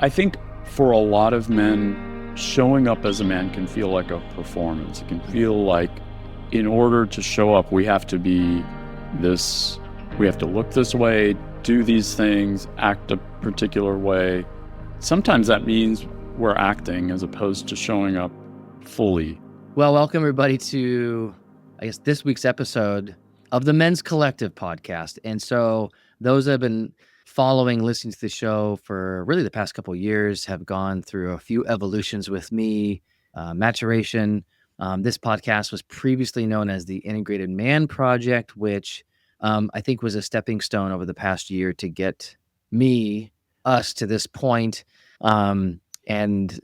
I think for a lot of men, showing up as a man can feel like a performance. It can feel like in order to show up, we have to be this, we have to look this way, do these things, act a particular way. Sometimes that means we're acting as opposed to showing up fully. Well, welcome everybody to, this week's episode of the Men's Collective podcast. And so those that have been listening to the show for really the past couple of years have gone through a few evolutions with me, maturation. This podcast was previously known as the Integrated Man Project, which I think was a stepping stone over the past year to get us to this point. And,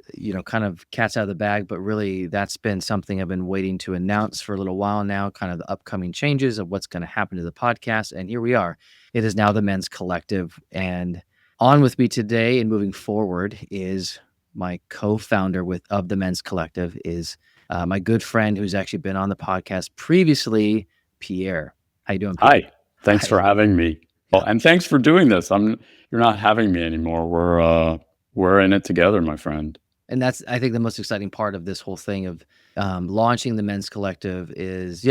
kind of cat's out of the bag, but really that's been something I've been waiting to announce for a little while now, kind of the upcoming changes of what's going to happen to the podcast. And here we are. It is now the Men's Collective. And on with me today and moving forward is my co-founder of the Men's Collective is my good friend who's actually been on the podcast previously, Pierre. How you doing, Pierre? Hi, thanks for having me. Well, and thanks for doing this. You're not having me anymore. We're in it together, my friend. And that's, I think, the most exciting part of this whole thing of launching the Men's Collective is,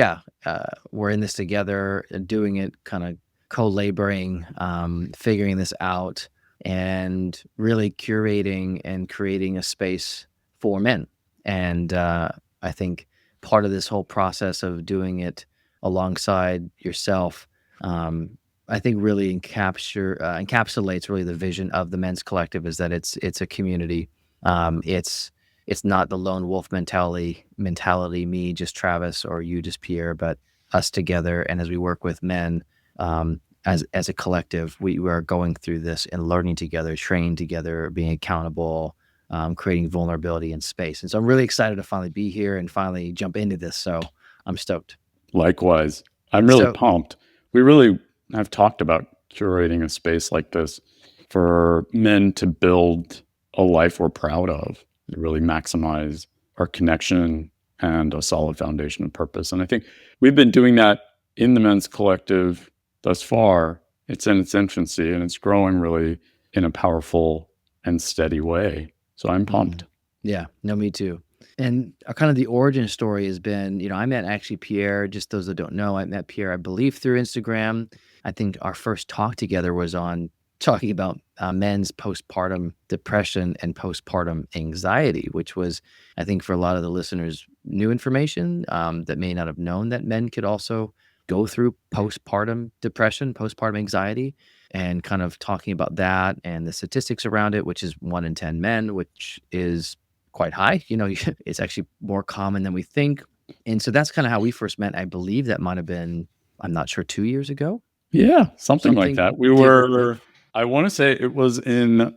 we're in this together, doing it, kind of co-laboring, figuring this out, and really curating and creating a space for men. And I think part of this whole process of doing it alongside yourself, I think really encapsulates really the vision of the Men's Collective is that it's a community. It's not the lone wolf mentality, me, just Travis, or you, just Pierre, but us together. And as we work with men, as a collective, we are going through this and learning together, training together, being accountable, creating vulnerability in space. And so I'm really excited to finally be here and finally jump into this. So I'm stoked. Likewise. I'm really pumped. We really have talked about curating a space like this for men to build a life we're proud of, to really maximize our connection and a solid foundation of purpose. And I think we've been doing that in the Men's Collective thus far. It's in its infancy and it's growing really in a powerful and steady way. So I'm pumped. Yeah, no, me too. And kind of the origin story has been, I met actually Pierre, just those that don't know, I met Pierre, I believe, through Instagram. I think our first talk together was on talking about men's postpartum depression and postpartum anxiety, which was, I think, for a lot of the listeners, new information that may not have known that men could also go through postpartum depression, postpartum anxiety, and kind of talking about that and the statistics around it, which is 1 in 10 men, which is quite high. It's actually more common than we think. And so that's kind of how we first met. I believe that might have been, I'm not sure, 2 years ago. Yeah, something like that. I want to say it was in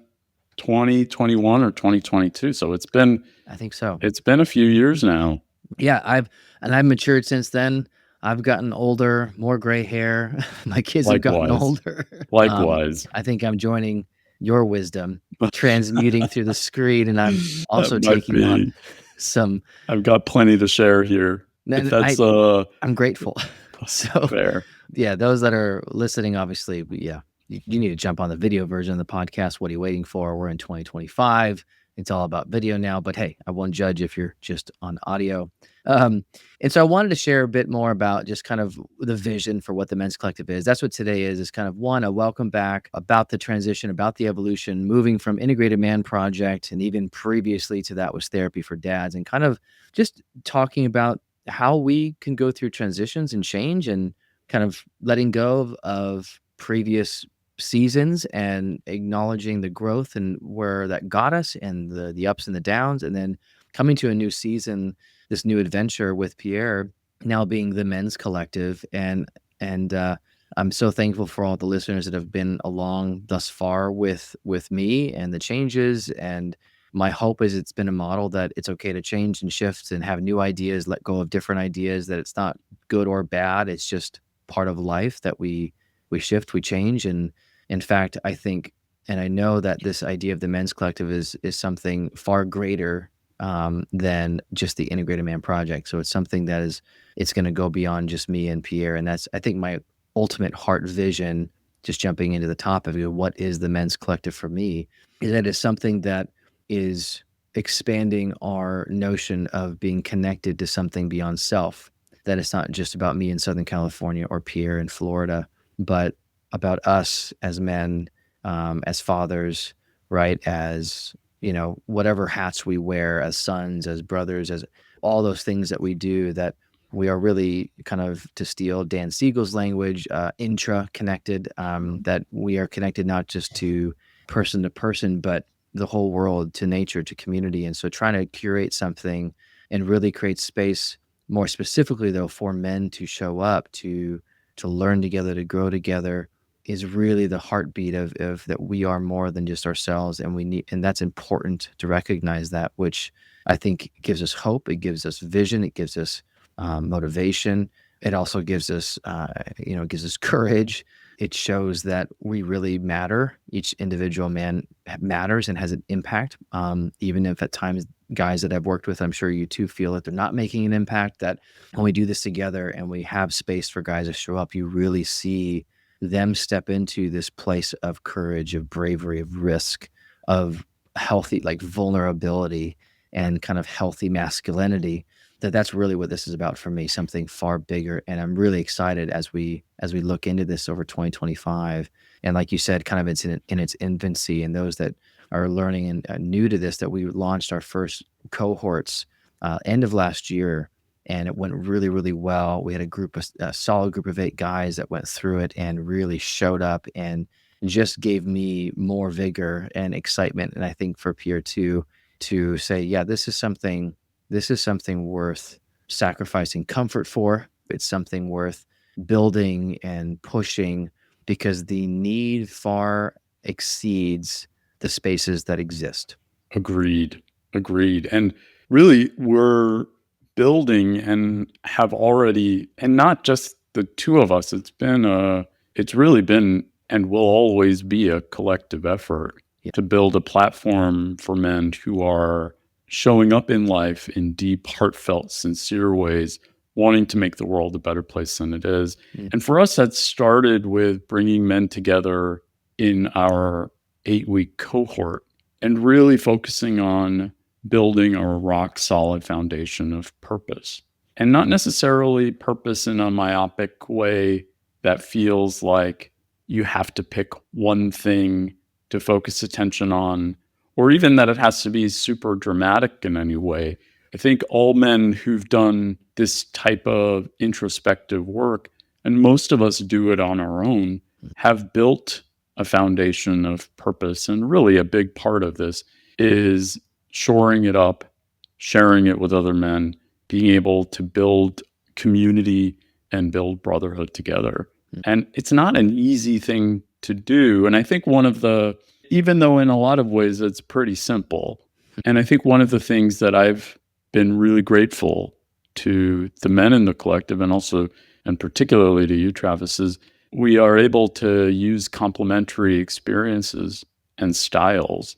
2021 or 2022. So it's been, I think so. It's been a few years now. Yeah, I've matured since then. I've gotten older, more gray hair. My kids have gotten older. Likewise. I think I'm joining your wisdom, transmuting through the screen, and I'm also taking on some. I've got plenty to share here. I'm grateful. So fair. Yeah, those that are listening, obviously, you need to jump on the video version of the podcast. What are you waiting for? We're in 2025. It's all about video now, but hey, I won't judge if you're just on audio. And so I wanted to share a bit more about just kind of the vision for what the Men's Collective is. That's what today is kind of a welcome back about the transition, about the evolution, moving from Integrated Man Project, and even previously to that was Therapy for Dads, and kind of just talking about how we can go through transitions and change and kind of letting go of previous seasons and acknowledging the growth and where that got us and the ups and the downs, and then coming to a new season, this new adventure with Pierre now being the Men's Collective. And I'm so thankful for all the listeners that have been along thus far with me and the changes. And my hope is it's been a model that it's okay to change and shift and have new ideas, let go of different ideas, that it's not good or bad. It's just part of life that we shift, we change. And in fact, I think, and I know that this idea of the Men's Collective is something far greater than just the Integrated Man Project. So it's something that it's going to go beyond just me and Pierre. And that's, I think, my ultimate heart vision, just jumping into the topic of what is the Men's Collective for me. is that it's something that is expanding our notion of being connected to something beyond self. That it's not just about me in Southern California or Pierre in Florida, but about us as men, as fathers, right? As, whatever hats we wear, as sons, as brothers, as all those things that we do, that we are really kind of, to steal Dan Siegel's language, intra-connected, that we are connected not just to person, but the whole world, to nature, to community. And so trying to curate something and really create space, more specifically though, for men to show up, to learn together, to grow together, is really the heartbeat of that we are more than just ourselves. And that's important to recognize that, which I think gives us hope. It gives us vision. It gives us motivation. It also gives us, gives us courage. It shows that we really matter. Each individual man matters and has an impact. Even if at times guys that I've worked with, I'm sure you too, feel that they're not making an impact, that when we do this together and we have space for guys to show up, you really see them step into this place of courage, of bravery, of risk, of healthy, like vulnerability and kind of healthy masculinity. That's really what this is about for me, something far bigger. And I'm really excited as we look into this over 2025. And like you said, kind of it's in its infancy, and those that are learning and new to this, that we launched our first cohorts end of last year, and it went really, really well. We had a solid group of 8 guys that went through it and really showed up and just gave me more vigor and excitement. And I think for Pierre too, to say, yeah, this is something worth sacrificing comfort for. It's something worth building and pushing, because the need far exceeds the spaces that exist. Agreed. And really, we're building and have already, and not just the two of us, it's really been and will always be a collective effort to build a platform for men who are showing up in life in deep, heartfelt, sincere ways, wanting to make the world a better place than it is. And for us, that started with bringing men together in our 8-week cohort and really focusing on building a rock solid foundation of purpose. And not necessarily purpose in a myopic way that feels like you have to pick one thing to focus attention on, or even that it has to be super dramatic in any way. I think all men who've done this type of introspective work, and most of us do it on our own, have built a foundation of purpose. And really a big part of this is shoring it up, sharing it with other men, being able to build community and build brotherhood together. And it's not an easy thing to do. And I think even though in a lot of ways it's pretty simple, and I think one of the things that I've been really grateful to the men in the collective, and also, and particularly to you, Travis, is we are able to use complementary experiences and styles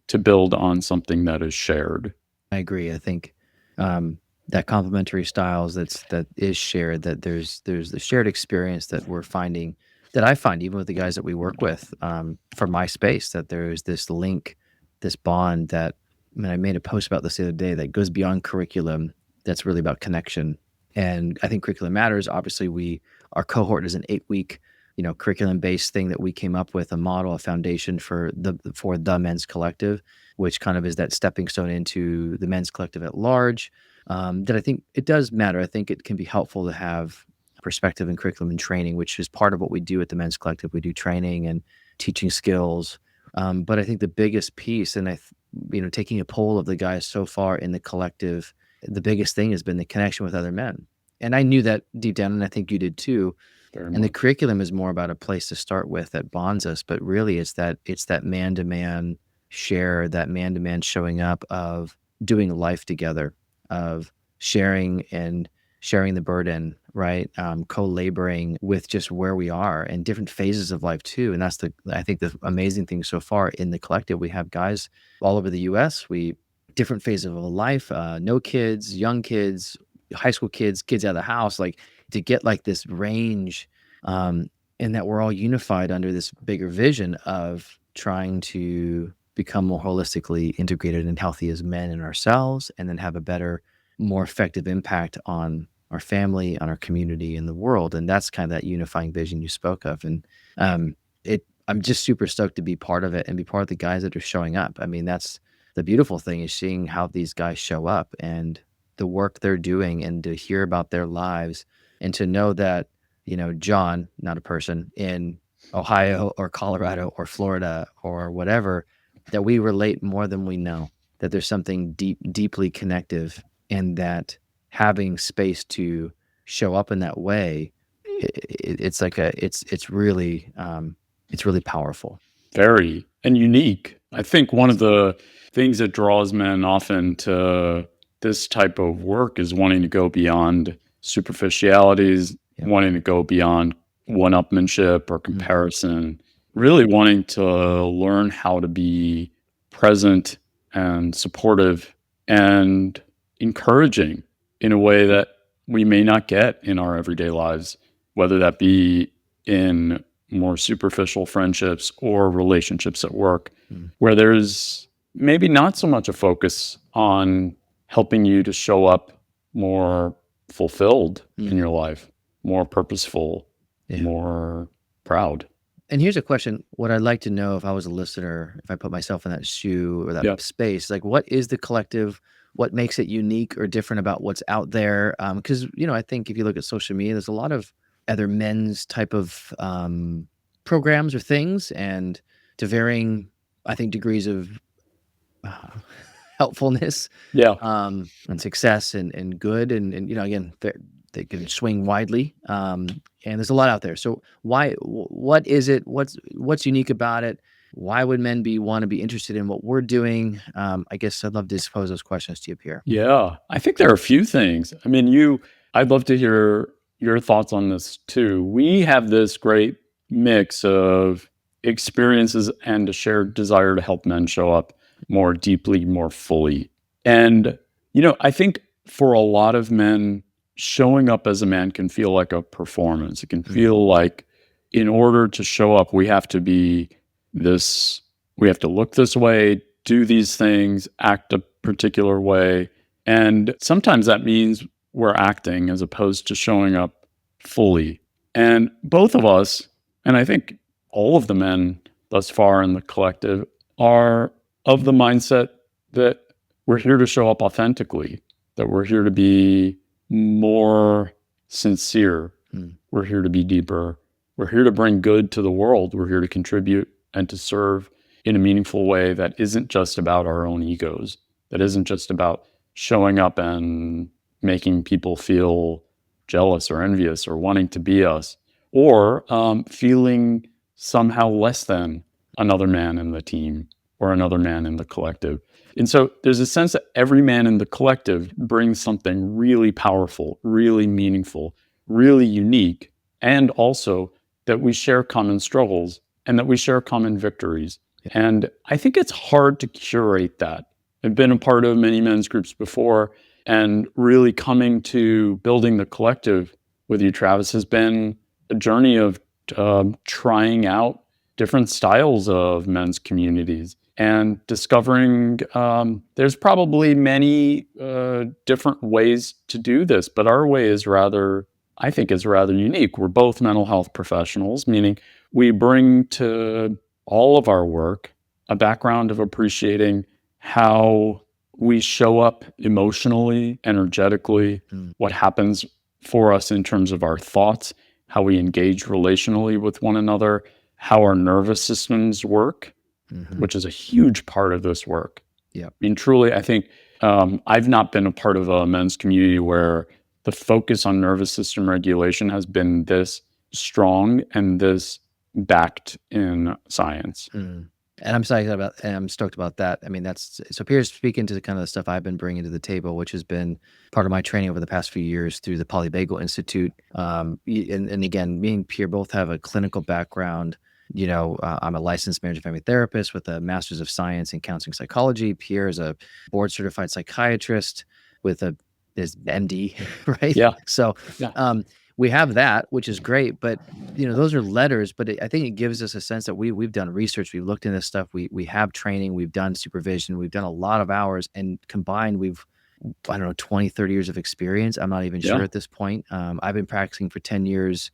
to build on something that is shared. I agree. I think that complementary styles that is shared, that there's the shared experience that we're finding, that I find even with the guys that we work with for my space, that there's this link, this bond that, I made a post about this the other day, that goes beyond curriculum, that's really about connection. And I think curriculum matters. Obviously, our cohort is an 8-week, curriculum-based thing that we came up with, a model, a foundation for the men's collective, which kind of is that stepping stone into the men's collective at large. That I think it does matter. I think it can be helpful to have perspective in curriculum and training, which is part of what we do at the men's collective. We do training and teaching skills. But I think the biggest piece, and taking a poll of the guys so far in the collective, the biggest thing has been the connection with other men. And I knew that deep down, and I think you did too. The curriculum is more about a place to start with that bonds us, but really it's that man-to-man share, that man-to-man showing up, of doing life together, of sharing the burden, right? Co-laboring with just where we are and different phases of life too. And that's I think the amazing thing so far in the collective. We have guys all over the US, different phases of life, no kids, young kids, high school kids out of the house, like to get like this range, and that we're all unified under this bigger vision of trying to become more holistically integrated and healthy as men in ourselves, and then have a better, more effective impact on our family, on our community, and the world. And that's kind of that unifying vision you spoke of. And I'm just super stoked to be part of it and be part of the guys that are showing up. I mean, that's the beautiful thing, is seeing how these guys show up and the work they're doing, and to hear about their lives, and to know that, John, not a person, in Ohio or Colorado or Florida or whatever, that we relate more than we know, that there's something deeply connective, and that having space to show up in that way, it's really powerful. Very, and unique. I think one of the things that draws men often to this type of work is wanting to go beyond superficialities, wanting to go beyond one-upmanship or comparison, really wanting to learn how to be present and supportive and encouraging in a way that we may not get in our everyday lives, whether that be in more superficial friendships or relationships at work, where there's maybe not so much a focus on helping you to show up more fulfilled in your life, more purposeful, more proud. And here's a question. What I'd like to know, if I was a listener, if I put myself in that shoe or that space, like, what is the collective? What makes it unique or different about what's out there? Because, I think if you look at social media, there's a lot of other men's type of programs or things, and to varying, I think, degrees of helpfulness, and success and good. And again, they can swing widely. And there's a lot out there. So what is it? What's unique about it? Why would men want to be interested in what we're doing? I guess I'd love to pose those questions to you, Pierre. Yeah, I think there are a few things. I mean, I'd love to hear your thoughts on this too. We have this great mix of experiences and a shared desire to help men show up more deeply, more fully. And, I think for a lot of men, showing up as a man can feel like a performance. It can feel like, in order to show up, we have to look this way, do these things, act a particular way. And sometimes that means we're acting as opposed to showing up fully. And both of us, and I think all of the men thus far in the collective, are of the mindset that we're here to show up authentically, that we're here to be more sincere. We're here to be deeper. We're here to bring good to the world. We're here to contribute and to serve in a meaningful way that isn't just about our own egos, that isn't just about showing up and making people feel jealous or envious or wanting to be us, or feeling somehow less than another man in the team or another man in the collective. And so there's a sense that every man in the collective brings something really powerful, really meaningful, really unique, and also that we share common struggles and that we share common victories. And I think it's hard to curate that. I've been a part of many men's groups before, and really coming to building the collective with you, Travis, has been a journey of trying out different styles of men's communities and discovering there's probably many different ways to do this, but our way is rather unique. We're both mental health professionals, meaning we bring to all of our work a background of appreciating how we show up emotionally, energetically, what happens for us in terms of our thoughts, how we engage relationally with one another, how our nervous systems work, which is a huge part of this work. Yeah. I mean, truly, I think I've not been a part of a men's community where the focus on nervous system regulation has been this strong and this backed in science. And I'm stoked about that. I mean, so Pierre's speaking to the kind of the stuff I've been bringing to the table, which has been part of my training over the past few years through the Polyvagal Institute. And again, me and Pierre both have a clinical background. I'm a licensed marriage and family therapist with a master's of science in counseling psychology. Pierre is a board certified psychiatrist with his MD, right? Yeah. So, Yeah. we have that, which is great, but those are letters, but I think it gives us a sense that we've done research, we've looked into this stuff, we have training, we've done supervision, we've done a lot of hours, and combined we've, I don't know, 20, 30 years of experience. I'm not even sure at this point. I've been practicing for 10 years.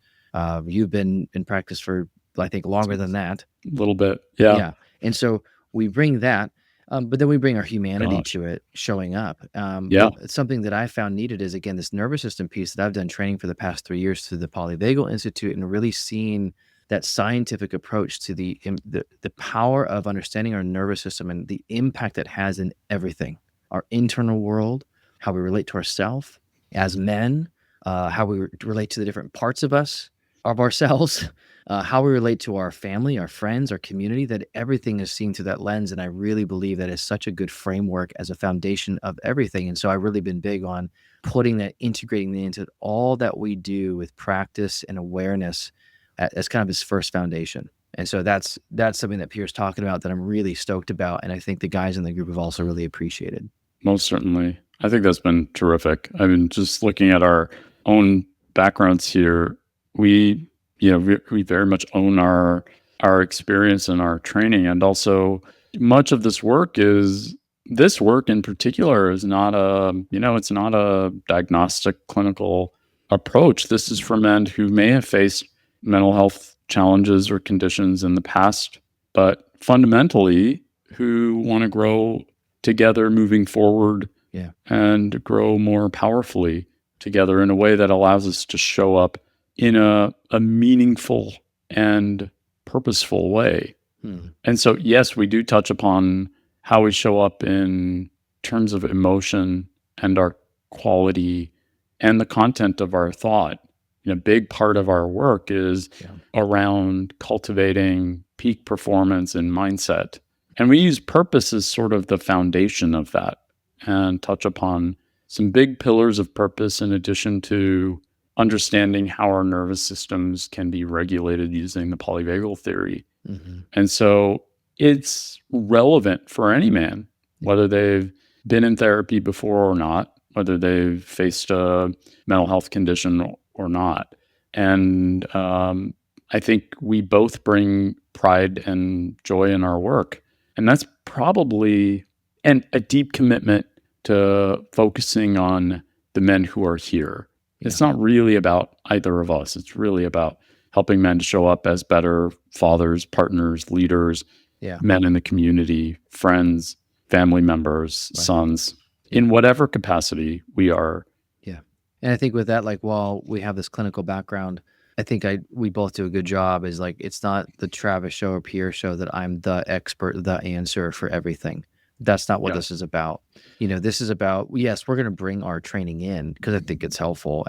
You've been in practice for, I think, longer than that. A little bit. Yeah. Yeah. And so we bring that, but then we bring our humanity to it, showing up. But something that I found needed is, again, this nervous system piece that I've done training for the past 3 years through the Polyvagal Institute, and really seeing that scientific approach to the power of understanding our nervous system and the impact it has in everything, our internal world, how we relate to ourselves as men, how we relate to the different parts of us, of ourselves, how we relate to our family, our friends, our community, that everything is seen through that lens. And I really believe that is such a good framework as a foundation of everything. And so I've really been big on putting that, integrating that into all that we do with practice and awareness as kind of his first foundation. And so that's something that Pierre's talking about that I'm really stoked about. And I think the guys in the group have also really appreciated. Most certainly. I think that's been terrific. I mean, just looking at our own backgrounds here, we very much own our experience and our training. And also much of this work in particular is not it's not a diagnostic clinical approach. This is for men who may have faced mental health challenges or conditions in the past, but fundamentally who want to grow together moving forward and grow more powerfully together in a way that allows us to show up in a meaningful and purposeful way. And so, yes, we do touch upon how we show up in terms of emotion and our quality and the content of our thought. A big part of our work is around cultivating peak performance and mindset. And we use purpose as sort of the foundation of that, and touch upon some big pillars of purpose in addition to understanding how our nervous systems can be regulated using the polyvagal theory. And so it's relevant for any man, whether they've been in therapy before or not, whether they've faced a mental health condition or not. And I think we both bring pride and joy in our work. And that's probably a deep commitment to focusing on the men who are here. It's not really about either of us. It's really about helping men to show up as better fathers, partners, leaders, men in the community, friends, family members, sons, in whatever capacity we are. Yeah. And I think with that, like, while we have this clinical background, I think we both do a good job. Is like, it's not the Travis show or Pierre show that I'm the expert, the answer for everything. That's not what this is about. This is about, yes, we're going to bring our training in because I think it's helpful,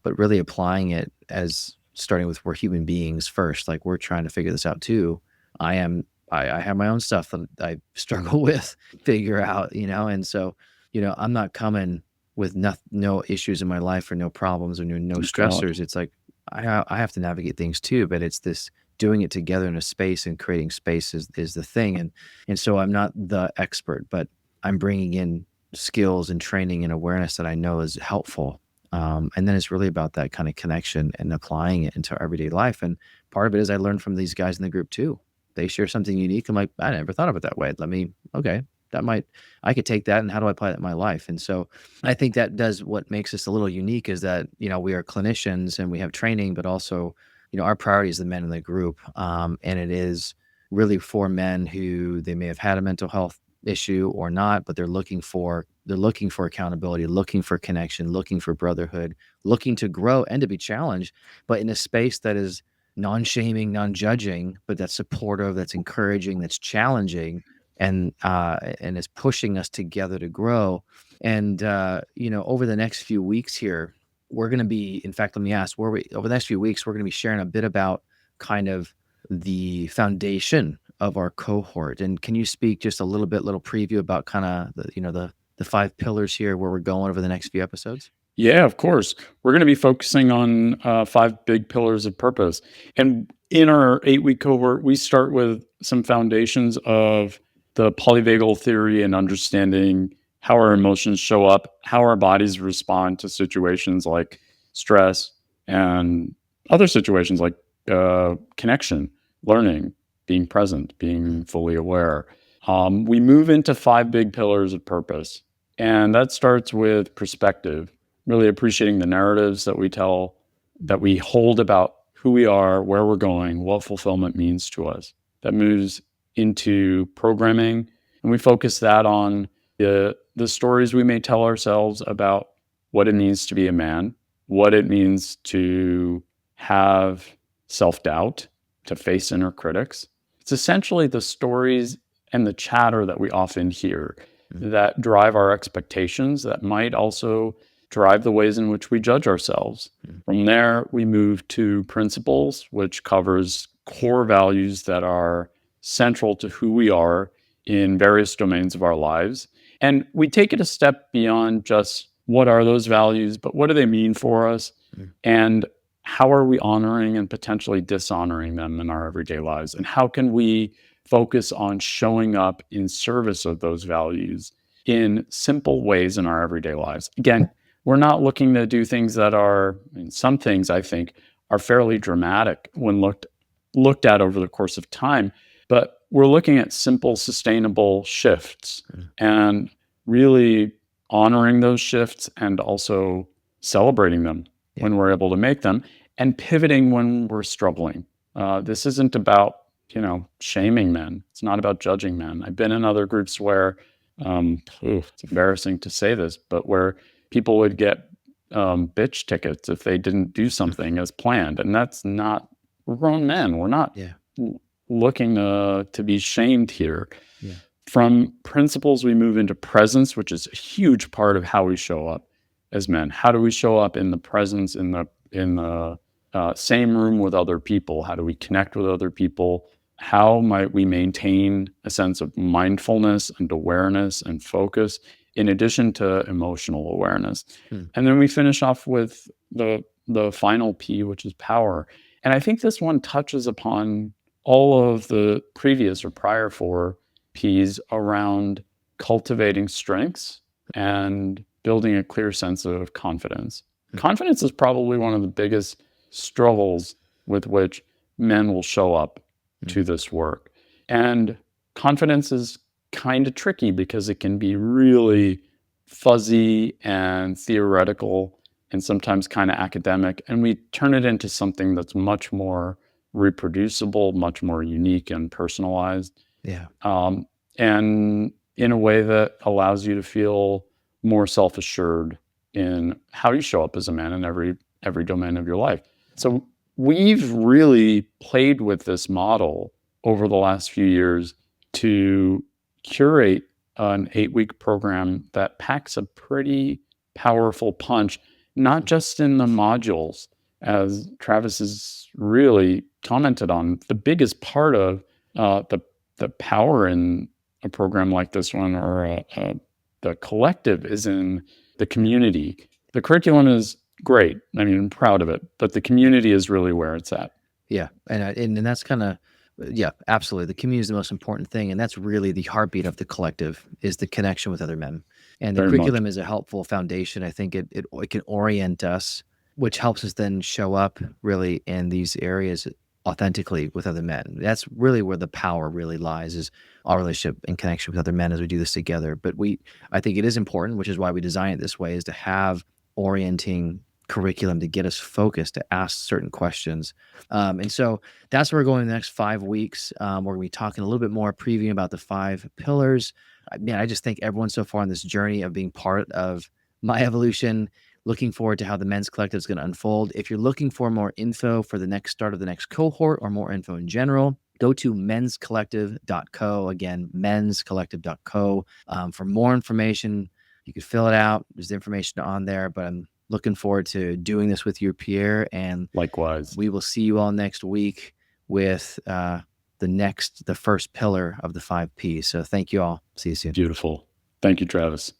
but really applying it as starting with, we're human beings first. Like, we're trying to figure this out too. I have my own stuff that I struggle with, figure out, and so, I'm not coming with no issues in my life or no problems or no stressors. It's like, I have to navigate things too, but it's this doing it together in a space, and creating space is the thing. And so I'm not the expert, but I'm bringing in skills and training and awareness that I know is helpful. And then it's really about that kind of connection and applying it into our everyday life. And part of it is I learned from these guys in the group too. They share something unique. I'm like, I never thought of it that way. I could take that, and how do I apply that in my life? And so I think that does what makes us a little unique, is that, we are clinicians and we have training, but also, our priority is the men in the group. And it is really for men who, they may have had a mental health issue or not, but they're looking for accountability, looking for connection, looking for brotherhood, looking to grow and to be challenged, but in a space that is non-shaming, non-judging, but that's supportive, that's encouraging, that's challenging, and is pushing us together to grow. And over the next few weeks here, we're going to be, in fact, let me ask, over the next few weeks, we're going to be sharing a bit about kind of the foundation of our cohort. And can you speak just a little preview about kind of the 5 pillars here, where we're going over the next few episodes? Yeah, of course. We're going to be focusing on 5 big pillars of purpose. And in our 8-week cohort, we start with some foundations of the polyvagal theory and understanding how our emotions show up, how our bodies respond to situations like stress, and other situations like connection, learning, being present, being fully aware. We move into 5 big pillars of purpose. And that starts with perspective, really appreciating the narratives that we tell, that we hold about who we are, where we're going, what fulfillment means to us. That moves into programming. And we focus that on the stories we may tell ourselves about what it means to be a man, what it means to have self-doubt, to face inner critics. It's essentially the stories and the chatter that we often hear that drive our expectations, that might also drive the ways in which we judge ourselves. From there, we move to principles, which covers core values that are central to who we are in various domains of our lives. And we take it a step beyond just what are those values, but what do they mean for us? And how are we honoring and potentially dishonoring them in our everyday lives? And how can we focus on showing up in service of those values in simple ways in our everyday lives? Again, we're not looking to do things that are, some things I think are fairly dramatic when looked at over the course of time, but we're looking at simple, sustainable shifts and really honoring those shifts and also celebrating them when we're able to make them, and pivoting when we're struggling. This isn't about, shaming men. It's not about judging men. I've been in other groups where, it's embarrassing to say this, but where people would get bitch tickets if they didn't do something as planned. And that's not, we're grown men. We're not looking to be shamed here. From principles, we move into presence, which is a huge part of how we show up as men. How do we show up in the presence, in the same room with other people? How do we connect with other people? How might we maintain a sense of mindfulness and awareness and focus in addition to emotional awareness? And then we finish off with the final P, which is power. And I think this one touches upon all of the previous or prior 4 P's around cultivating strengths and building a clear sense of confidence. Confidence is probably one of the biggest struggles with which men will show up to this work. And confidence is kind of tricky because it can be really fuzzy and theoretical and sometimes kind of academic. And we turn it into something that's much more reproducible, much more unique and personalized. And in a way that allows you to feel more self-assured in how you show up as a man in every domain of your life. So we've really played with this model over the last few years to curate an 8-week program that packs a pretty powerful punch, not just in the modules, as Travis has really commented on. The biggest part of the power in a program like this one, or the collective, is in the community. The curriculum is great. I mean, I'm proud of it, but the community is really where it's at. Yeah. And that's kind of, absolutely. The community is the most important thing. And that's really the heartbeat of the collective, is the connection with other men. And the curriculum is a helpful foundation. I think it can orient us, which helps us then show up really in these areas authentically with other men. That's really where the power really lies, is our relationship and connection with other men as we do this together. But I think it is important, which is why we design it this way, is to have orienting curriculum to get us focused, to ask certain questions. And so that's where we're going the next 5 weeks. We're going to be talking a little bit more, previewing about the 5 pillars. I just thank everyone so far on this journey of being part of my evolution. Looking forward to how the Men's Collective is going to unfold. If you're looking for more info for the next start of the next cohort, or more info in general, go to menscollective.co. Again, menscollective.co. For more information, you can fill it out. There's information on there, but I'm looking forward to doing this with you, Pierre. And likewise, we will see you all next week with the first pillar of the 5 Ps. So thank you all. See you soon. Beautiful. Thank you, Travis.